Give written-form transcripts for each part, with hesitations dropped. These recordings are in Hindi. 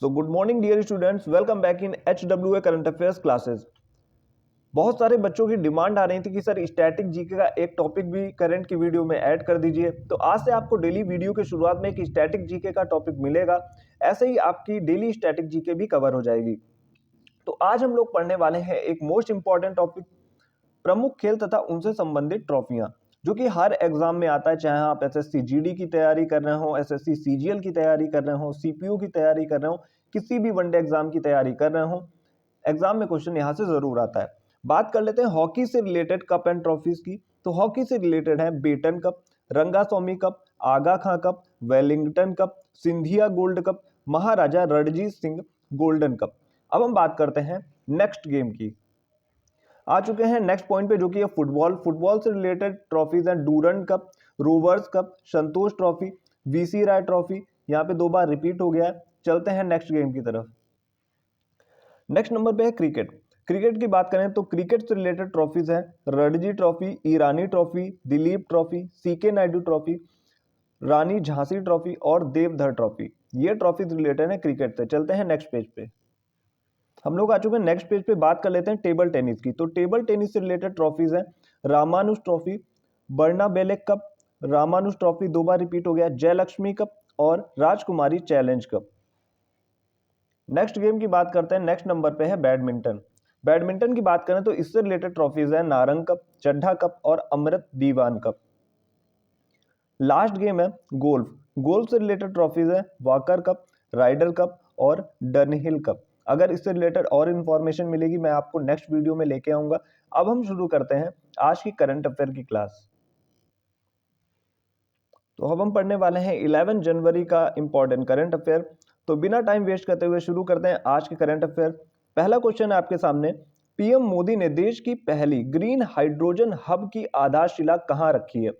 So good morning dear students, welcome back in HWA current affairs classes. बहुत सारे बच्चों की डिमांड आ रही थी कि सर स्टैटिक जीके का एक टॉपिक भी करंट की वीडियो में ऐड कर दीजिए। तो आज से आपको डेली वीडियो के शुरुआत में एक स्टैटिक जीके का टॉपिक मिलेगा। ऐसे ही आपकी डेली स्टैटिक जीके भी कवर हो जाएगी। तो आज हम लोग पढ़ने वाले हैं एक मोस्ट इंपॉर्टेंट टॉपिक, प्रमुख खेल तथा उनसे संबंधित ट्रॉफियां, जो कि हर एग्जाम में आता है। चाहे आप एसएससी जीडी की तैयारी कर रहे हो, एसएससी सीजीएल की तैयारी कर रहे हो, सीपीयू की तैयारी कर रहे हो, किसी भी वनडे एग्जाम की तैयारी कर रहे हो, एग्जाम में क्वेश्चन यहां से जरूर आता है। बात कर लेते हैं हॉकी से रिलेटेड कप एंड ट्रॉफीज की। तो हॉकी से रिलेटेड है Beighton cup, Rangaswamy cup, Aga Khan cup, Wellington cup, Scindia gold cup, Maharaja Ranjit Singh golden cup. अब हम बात करते हैं नेक्स्ट गेम की। आ चुके हैं नेक्स्ट पॉइंट पे, जो कि है फुटबॉल। फुटबॉल से रिलेटेड ट्रॉफीज हैं डूरंड कप, रोवर्स कप, संतोष ट्रॉफी, वीसी राय ट्रॉफी। यहाँ पे 2 बार रिपीट हो गया है। चलते हैं नेक्स्ट गेम की तरफ। नेक्स्ट नंबर पे है क्रिकेट। क्रिकेट की बात करें तो क्रिकेट से रिलेटेड ट्रॉफीज हैं Ranji trophy, Irani trophy, Duleep trophy, CK Naidu trophy, Rani Jhansi trophy और देवधर ट्रॉफी। ये ट्रॉफीज रिलेटेड है क्रिकेट से। चलते हैं नेक्स्ट पेज पे। हम लोग आ चुके हैं नेक्स्ट पेज पे। बात कर लेते हैं टेबल टेनिस की। तो टेबल टेनिस से रिलेटेड ट्रॉफीज हैं रामानुज ट्रॉफी, बर्ना बेलेक कप, रामानुज ट्रॉफी 2 बार रिपीट हो गया, जयलक्ष्मी कप और राजकुमारी चैलेंज कप। नेक्स्ट गेम की बात करते हैं। नेक्स्ट नंबर पे है बैडमिंटन। बैडमिंटन की बात करें तो इससे रिलेटेड ट्रॉफीज है नारंग कप, चड्ढा कप और अमृत दीवान कप। लास्ट गेम है गोल्फ। गोल्फ से रिलेटेड ट्रॉफीज है वॉकर कप, राइडर कप और डनहिल कप। अगर इससे रिलेटेड और इंफॉर्मेशन मिलेगी मैं आपको नेक्स्ट वीडियो में लेके आऊंगा। अब हम शुरू करते हैं आज की करंट अफेयर की क्लास। तो अब हम पढ़ने वाले हैं 11 जनवरी का इंपॉर्टेंट करंट अफेयर। तो बिना टाइम वेस्ट करते हुए शुरू करते हैं आज के करंट अफेयर। पहला क्वेश्चन है आपके सामने, पीएम मोदी ने देश की पहली ग्रीन हाइड्रोजन हब की आधारशिला कहां रखी है?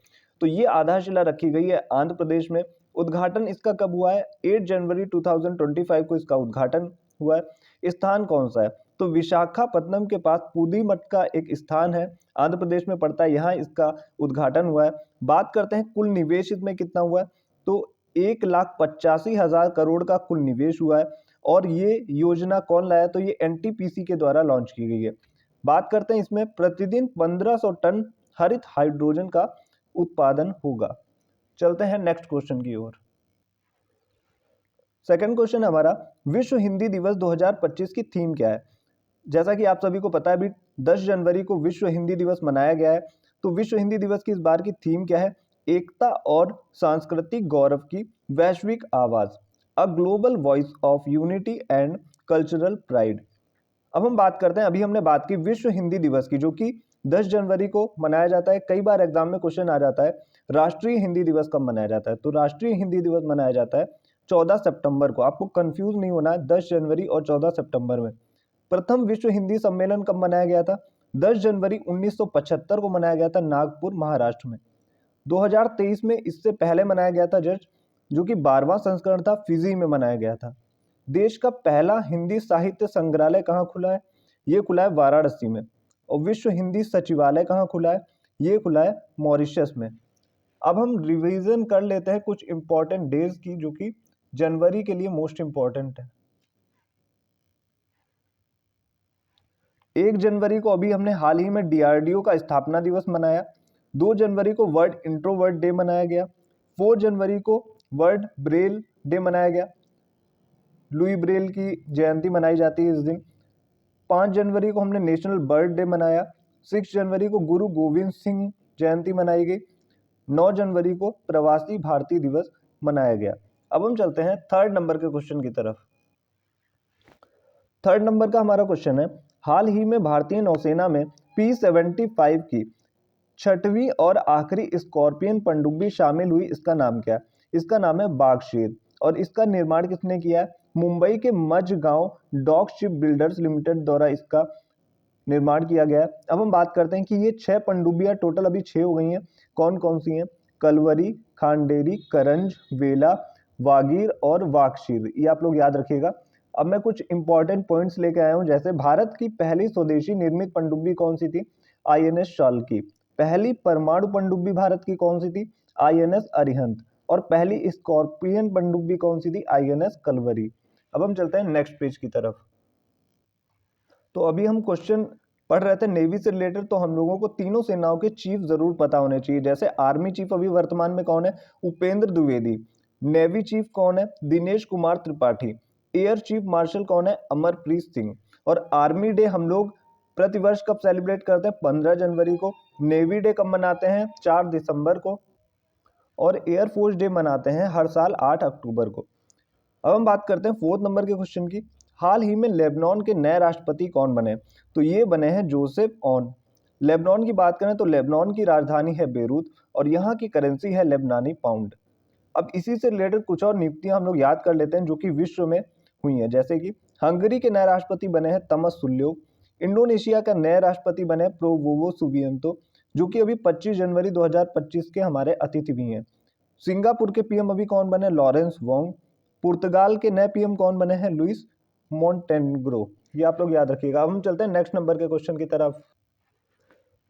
तो ये आधारशिला रखी गई है आंध्र प्रदेश में। उद्घाटन इसका कब हुआ है? 8 जनवरी 2025 को इसका उद्घाटन हुआ है। स्थान कौन सा है? तो विशाखापत्तनम के पास पुदीमठ का एक स्थान है, आंध्र प्रदेश में पड़ता है, यहाँ इसका उद्घाटन हुआ है। बात करते हैं कुल निवेश इसमें कितना हुआ है? तो 1,85,000 करोड़ का कुल निवेश हुआ है। और ये योजना कौन लाया? तो ये एनटीपीसी के द्वारा लॉन्च की गई है। बात करते हैं इसमें प्रतिदिन 1500 टन हरित हाइड्रोजन का उत्पादन होगा। चलते हैं नेक्स्ट क्वेश्चन की ओर। सेकंड क्वेश्चन हमारा, विश्व हिंदी दिवस 2025 की थीम क्या है? जैसा कि आप सभी को पता है अभी 10 जनवरी को विश्व हिंदी दिवस मनाया गया है। तो विश्व हिंदी दिवस की इस बार की थीम क्या है? एकता और सांस्कृतिक गौरव की वैश्विक आवाज, a global voice of unity and cultural pride. अब हम बात करते हैं, अभी हमने बात की विश्व हिंदी दिवस की, जो कि 10 जनवरी को मनाया जाता है। कई बार एग्जाम में क्वेश्चन आ जाता है राष्ट्रीय हिंदी दिवस कब मनाया जाता है? तो राष्ट्रीय हिंदी दिवस मनाया जाता है 14 सितंबर को। आपको कंफ्यूज नहीं होना है 10 जनवरी और 14 सितंबर में। प्रथम विश्व हिंदी सम्मेलन कब मनाया गया था? 10 जनवरी 1975 को मनाया गया था नागपुर महाराष्ट्र में। 2023 में इससे पहले मनाया गया था जस्ट, जो कि 12वां संस्करण था, फिजी में मनाया गया था। देश का पहला हिंदी साहित्य संग्रहालय कहाँ खुला है? ये खुला है वाराणसी में। और विश्व हिंदी सचिवालय कहाँ खुला है? ये खुला है मॉरिशस में। अब हम रिवीजन कर लेते हैं कुछ इंपॉर्टेंट डेज की, जो कि जनवरी के लिए मोस्ट इंपॉर्टेंट है। 1 जनवरी को अभी हमने हाल ही में डीआरडीओ का स्थापना दिवस मनाया। 2 जनवरी को वर्ल्ड इंट्रोवर्ट डे मनाया गया। 4 जनवरी को वर्ल्ड ब्रेल डे मनाया गया, लुई ब्रेल की जयंती मनाई जाती है इस दिन। 5 जनवरी को हमने नेशनल बर्ड डे मनाया। 6 जनवरी को गुरु गोविंद सिंह जयंती मनाई गई। 9 जनवरी को प्रवासी भारतीय दिवस मनाया गया। अब हम चलते हैं थर्ड नंबर के क्वेश्चन की तरफ। थर्ड नंबर का हमारा क्वेश्चन है, हाल ही में भारतीय नौसेना में P-75 की छठवीं और आखिरी स्कॉर्पियन पनडुब्बी शामिल हुई, इसका नाम क्या है? इसका नाम है बागशेर। और इसका निर्माण किसने किया है? मुंबई के Mazagon Dock Shipbuilders Limited द्वारा इसका निर्माण किया गया है। अब हम बात करते हैं कि ये 6 पनडुब्बियां टोटल अभी 6 हो गई हैं। कौन कौन सी हैं? कलवरी, खांडेरी, करंज, वेला, वागीर और वाकशीर। ये आप लोग याद रखिएगा। अब मैं कुछ इंपॉर्टेंट पॉइंट्स लेके आया हूं, जैसे भारत की पहली स्वदेशी निर्मित पनडुब्बी कौन सी थी? आईएनएस शाल्की। पहली परमाणु पनडुब्बी भारत की कौन सी थी? आईएनएस अरिहंत। और पहली स्कॉर्पियन पनडुब्बी कौन सी थी? आईएनएस कलवरी। अब हम चलते हैं नेक्स्ट पेज की तरफ। तो अभी हम क्वेश्चन पढ़ रहे थे नेवी से रिलेटेड, तो हम लोगों को तीनों सेनाओं के चीफ जरूर पता होने चाहिए। जैसे आर्मी चीफ अभी वर्तमान में कौन है? उपेंद्र द्विवेदी। नेवी चीफ कौन है? Dinesh Kumar Tripathi. Air chief marshal कौन है? अमरप्रीत सिंह। और आर्मी डे हम लोग प्रतिवर्ष कब सेलिब्रेट करते हैं? 15 जनवरी को। नेवी डे कब मनाते हैं? 4 दिसंबर को। और एयरफोर्स डे मनाते हैं हर साल 8 अक्टूबर को। अब हम बात करते हैं फोर्थ नंबर के क्वेश्चन की। हाल ही में लेबनान के नए राष्ट्रपति कौन बने? तो ये बने हैं जोसेफ ऑन। लेबनान की बात करें तो लेबनान की राजधानी है बेरूत और यहाँ की करेंसी है लेबनानी पाउंड। अब इसी से रिलेटेड कुछ और नियुक्तियां हम लोग याद कर लेते हैं जो कि विश्व में हुई हैं। जैसे कि हंगरी के नए राष्ट्रपति बने हैं तमस सुल्योक। इंडोनेशिया का नए राष्ट्रपति बने प्रोवोवो सुबियांतो, जो कि अभी 25 जनवरी 2025 के हमारे अतिथि भी हैं। सिंगापुर के पीएम अभी कौन बने? Lawrence Wong. पुर्तगाल के नए पीएम कौन बने हैं? Luis Montenegro. ये आप लोग याद रखिएगा। अब हम चलते हैं नेक्स्ट नंबर के क्वेश्चन की तरफ।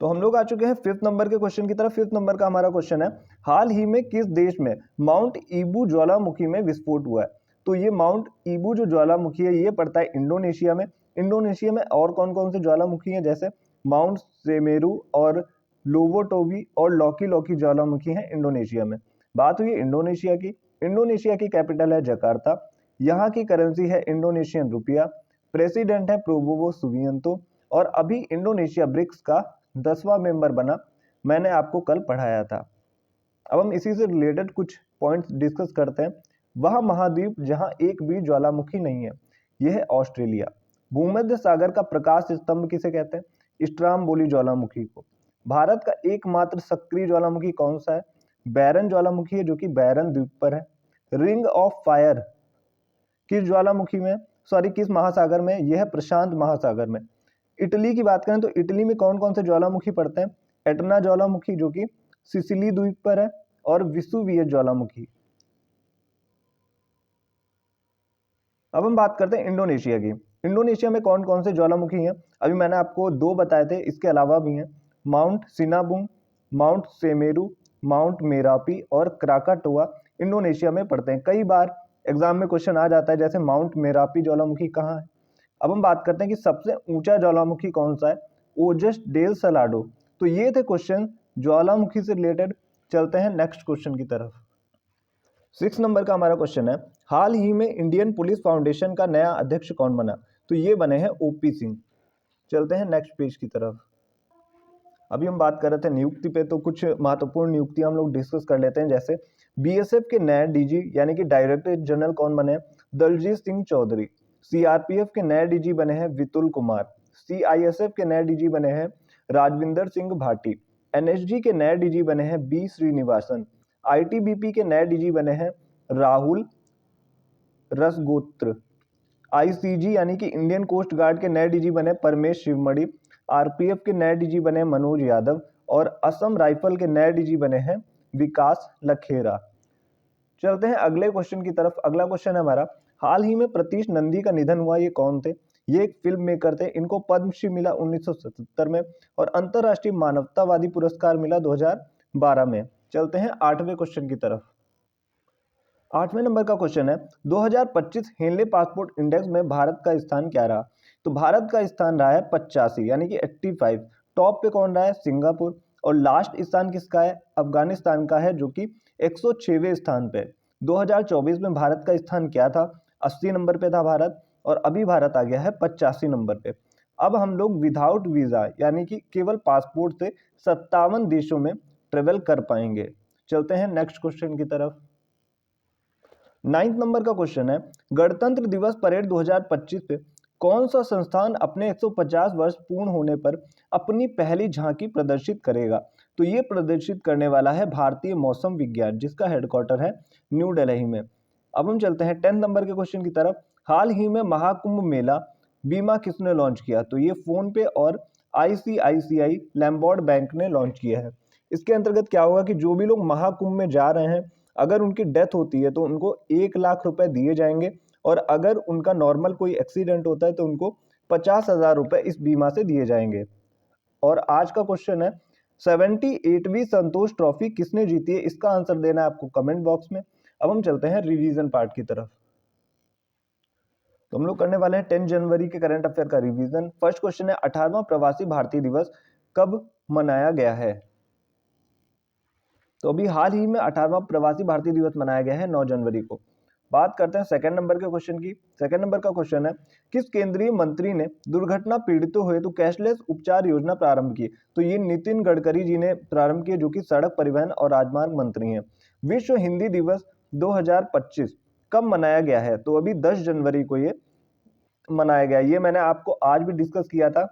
तो हम लोग आ चुके हैं फिफ्थ नंबर के क्वेश्चन की तरफ। फिफ्थ नंबर का हमारा क्वेश्चन है, हाल ही में किस देश में माउंट ईबू ज्वालामुखी में विस्फोट हुआ है? तो ये माउंट ईबू जो ज्वालामुखी है ये पड़ता है इंडोनेशिया में। इंडोनेशिया में और कौन कौन से ज्वालामुखी हैं? जैसे माउंट सेमेरू और लोवोटोवी और लॉकी लॉकी ज्वालामुखी हैं इंडोनेशिया में। बात हुई इंडोनेशिया की। इंडोनेशिया की कैपिटल है जकार्ता। यहाँ की करेंसी है इंडोनेशियन रुपया। प्रेसिडेंट है प्रोबोवो सुबियांतो। और अभी इंडोनेशिया ब्रिक्स का 10वां मेंबर बना, मैंने आपको कल पढ़ाया था। अब हम इसी से रिलेटेड कुछ पॉइंट्स डिस्कस करते हैं। वह महाद्वीप जहां एक भी ज्वालामुखी नहीं है, यह है ऑस्ट्रेलिया। भूमध्य सागर का प्रकाश स्तंभ किसे कहते हैं? स्ट्रामबोली ज्वालामुखी को। भारत का एकमात्र सक्रिय ज्वालामुखी कौन सा है? बैरन ज्वालामुखी है, जो कि बैरन द्वीप पर है। रिंग ऑफ फायर किस ज्वालामुखी में, सॉरी किस महासागर में? यह है प्रशांत महासागर में। इटली की बात करें तो इटली में कौन कौन से ज्वालामुखी पड़ते हैं? एटना ज्वालामुखी, जो कि सिसिली द्वीप पर है, और विसुवियस ज्वालामुखी। अब हम बात करते हैं इंडोनेशिया की। इंडोनेशिया में कौन कौन से ज्वालामुखी हैं? अभी मैंने आपको 2 बताए थे, इसके अलावा भी हैं mount Sinabung, mount Semeru, mount Merapi और क्राकाटोआ इंडोनेशिया में पड़ते हैं। कई बार एग्जाम में क्वेश्चन आ जाता है, जैसे माउंट मेरापी ज्वालामुखी कहाँ है। अब हम बात करते हैं कि सबसे ऊंचा ज्वालामुखी कौन सा है? ओजस डेल सलाडो। तो ये थे क्वेश्चन ज्वालामुखी से रिलेटेड। चलते हैं नेक्स्ट क्वेश्चन की तरफ। 6 नंबर का हमारा क्वेश्चन है, हाल ही में इंडियन पुलिस फाउंडेशन का नया अध्यक्ष कौन बना? तो ये बने हैं ओपी सिंह। चलते हैं नेक्स्ट पेज की तरफ। अभी हम बात कर रहे थे नियुक्ति पे, तो कुछ महत्वपूर्ण नियुक्ति हम लोग डिस्कस कर लेते हैं। जैसे बीएसएफ के नए डीजी यानी कि डायरेक्टर जनरल कौन बने? दलजीत सिंह चौधरी। सीआरपीएफ के नए डीजी बने हैं वितुल कुमार। सीआईएसएफ के नए डीजी बने हैं राजविंदर सिंह भाटी। एनएसजी के नए डीजी बने हैं बी श्रीनिवासन। आईटीबीपी के नए डीजी बने हैं राहुल रसगोत्र। आईसीजी यानी कि इंडियन कोस्ट गार्ड के नए डीजी बने परमेश शिवमणि। आरपीएफ के नए डीजी बने मनोज यादव। और असम राइफल के नए डीजी बने हैं विकास लखेरा। चलते हैं अगले क्वेश्चन की तरफ। अगला क्वेश्चन है हमारा, हाल ही में प्रतीश नंदी का निधन हुआ, ये कौन थे? ये एक फिल्म मेकर थे। इनको पद्मश्री मिला 1977 में और अंतरराष्ट्रीय मानवतावादी पुरस्कार मिला 2012 में। चलते हैं 8वें क्वेश्चन की तरफ। 8वें नंबर का क्वेश्चन है, 2025 हेनले पासपोर्ट इंडेक्स में भारत का स्थान क्या रहा? तो भारत का स्थान रहा है 85 यानी कि 85। टॉप पे कौन रहा है? सिंगापुर। और लास्ट स्थान किसका है? अफगानिस्तान का है, जो कि 106वें स्थान पे। 2024 में भारत का स्थान क्या था? 80 नंबर पे था भारत, और अभी भारत आ गया है 85 नंबर पे। अब हम लोग विदाउट वीजा यानी कि केवल पासपोर्ट से 57 देशों में ट्रेवल कर पाएंगे। चलते हैं नेक्स्ट क्वेश्चन की तरफ। 9th नंबर का क्वेश्चन है, गणतंत्र दिवस परेड 2025 पे कौन सा संस्थान अपने 150 वर्ष पूर्ण होने पर अपनी पहली झांकी प्रदर्शित करेगा? तो ये प्रदर्शित करने वाला है भारतीय मौसम विज्ञान, जिसका हेडक्वार्टर है न्यू दिल्ली में। अब हम चलते हैं 10th नंबर के क्वेश्चन की तरफ। हाल ही में महाकुंभ मेला बीमा किसने लॉन्च किया? तो ये फोन पे और आईसीआईसीआई लैम्बॉर्ड बैंक ने लॉन्च किया है। इसके अंतर्गत क्या होगा कि जो भी लोग महाकुंभ में जा रहे हैं, अगर उनकी डेथ होती है तो उनको 1 लाख रुपए दिए जाएंगे, और अगर उनका नॉर्मल कोई एक्सीडेंट होता है तो उनको 50,000 रुपए इस बीमा से दिए जाएंगे। और आज का क्वेश्चन है, 78वीं संतोष ट्रॉफी किसने जीती है? इसका आंसर देना है आपको कमेंट बॉक्स में। अब हम चलते हैं रिवीजन पार्ट की तरफ। तो हम लोग करने वाले हैं 10 जनवरी के करंट अफेयर का रिवीजन। फर्स्ट क्वेश्चन है 18वां प्रवासी भारतीय दिवस कब मनाया गया है? तो अभी हाल ही में 18वां प्रवासी भारतीय दिवस मनाया गया है 9 जनवरी को। बात करते हैं सेकंड नंबर के क्वेश्चन की। सेकंड नंबर का क्वेश्चन है किस केंद्रीय मंत्री ने दुर्घटना पीड़ितों हेतु कैशलेस उपचार योजना प्रारंभ की? तो ये नितिन गडकरी जी ने प्रारंभ की, जो कि सड़क परिवहन और राजमार्ग मंत्री हैं। विश्व हिंदी दिवस 2025 कब मनाया गया है? तो अभी 10 जनवरी को ये मनाया गया। ये मैंने आपको आज भी डिस्कस किया था,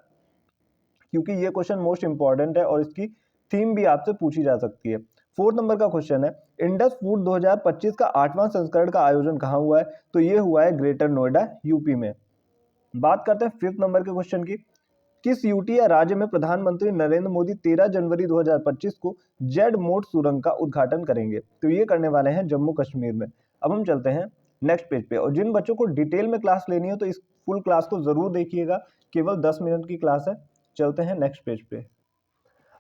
क्योंकि ये क्वेश्चन मोस्ट इंपॉर्टेंट है और इसकी थीम भी आपसे पूछी जा सकती है। फोर्थ नंबर का क्वेश्चन है इंडस फूड 2025 का 8वां संस्करण का आयोजन कहाँ हुआ है? तो ये हुआ है ग्रेटर नोएडा यूपी में। बात करते हैं फिफ्थ नंबर के क्वेश्चन की। किस यूटी या राज्य में प्रधानमंत्री नरेंद्र मोदी 13 जनवरी 2025 को जेड मोड सुरंग का उद्घाटन करेंगे? तो ये करने वाले हैं जम्मू कश्मीर में। अब हम चलते हैं नेक्स्ट पेज पे, और जिन बच्चों को डिटेल में क्लास लेनी है तो इस फुल क्लास को जरूर देखिएगा, केवल 10 मिनट की क्लास है। चलते हैं नेक्स्ट पेज पे।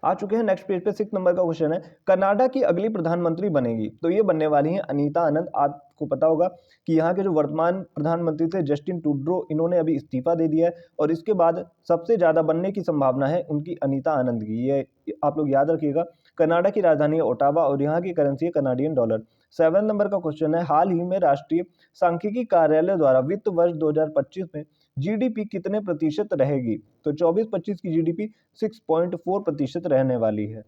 आ चुके हैं नेक्स्ट पेज पे। 6 नंबर का क्वेश्चन है कनाडा की अगली प्रधानमंत्री बनेगी? तो ये बनने वाली हैं अनीता आनंद। आपको पता होगा कि यहाँ के जो वर्तमान प्रधानमंत्री थे जस्टिन ट्रूडो, इन्होंने अभी इस्तीफा दे दिया है और इसके बाद सबसे ज्यादा बनने की संभावना है उनकी अनीता आनंद की। ये आप लोग याद रखिएगा। कनाडा की राजधानी है ओटावा और यहाँ की करेंसी है कनाडियन डॉलर। 7 नंबर का क्वेश्चन है हाल ही में राष्ट्रीय सांख्यिकी कार्यालय द्वारा वित्त वर्ष 2025 में जीडीपी कितने प्रतिशत रहेगी? तो 24-25 की जीडीपी 6.4% रहने वाली है।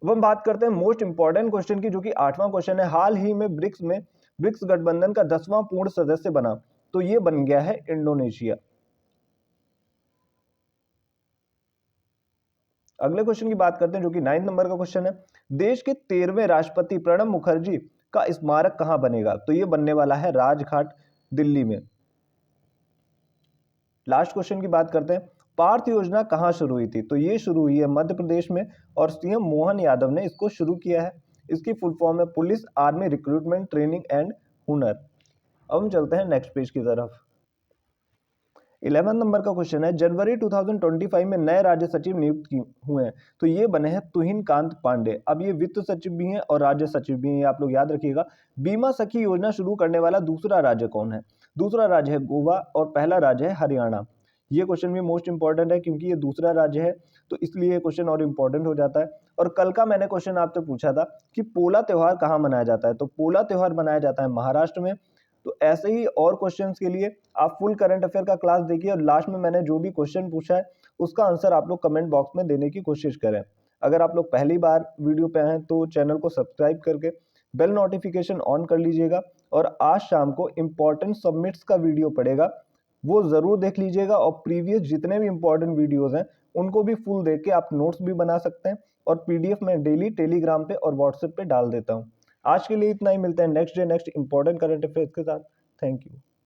अब हम बात करते हैं मोस्ट इंपॉर्टेंट क्वेश्चन की, जो कि 8वां क्वेश्चन है हाल ही में ब्रिक्स गठबंधन का 10वां पूर्ण सदस्य बना? तो ये बन गया है इंडोनेशिया। अगले क्वेश्चन की बात करते हैं, जो कि 9 नंबर का क्वेश्चन है देश के 13वें राष्ट्रपति प्रणब मुखर्जी का स्मारक कहां बनेगा? तो ये बनने वाला है राजघाट दिल्ली में। लास्ट क्वेश्चन की बात करते हैं पार्थ योजना कहां शुरू हुई थी? तो ये शुरू हुई है मध्य प्रदेश में और सीएम मोहन यादव ने इसको शुरू किया है। इसकी फुल फॉर्म है police army recruitment training and हुनर। अब हम चलते हैं नेक्स्ट पेज की तरफ। 11 नंबर का क्वेश्चन है जनवरी 2025 में नए राज्य सचिव नियुक्त हुए हैं? तो ये बने हैं तुहिन कांत पांडे। अब ये वित्त सचिव भी हैं और राज्य सचिव भी हैं, आप लोग याद रखिएगा। बीमा सखी योजना शुरू करने वाला दूसरा राज्य कौन है? दूसरा राज्य है गोवा और पहला राज्य है हरियाणा। ये क्वेश्चन भी मोस्ट इंपॉर्टेंट है, क्योंकि ये दूसरा राज्य है तो इसलिए ये क्वेश्चन और इंपॉर्टेंट हो जाता है। और कल का मैंने क्वेश्चन आपसे पूछा था कि पोला त्योहार कहाँ मनाया जाता है? तो पोला त्योहार मनाया जाता है महाराष्ट्र में। तो ऐसे ही और क्वेश्चंस के लिए आप फुल करंट अफेयर का क्लास देखिए और लास्ट में मैंने जो भी क्वेश्चन पूछा है उसका आंसर आप लोग कमेंट बॉक्स में देने की कोशिश करें। अगर आप लोग पहली बार वीडियो पे आए हैं तो चैनल को सब्सक्राइब करके बेल नोटिफिकेशन ऑन कर लीजिएगा, और आज शाम को इंपॉर्टेंट सबमिट्स का वीडियो पड़ेगा, वो जरूर देख लीजिएगा। और प्रीवियस जितने भी इंपॉर्टेंट वीडियोज हैं उनको भी फुल देख के आप नोट्स भी बना सकते हैं, और पीडीएफ में डेली टेलीग्राम पे और व्हाट्सएप पे डाल देता हूँ। आज के लिए इतना ही, मिलते हैं next day next important current affairs के साथ। Thank you.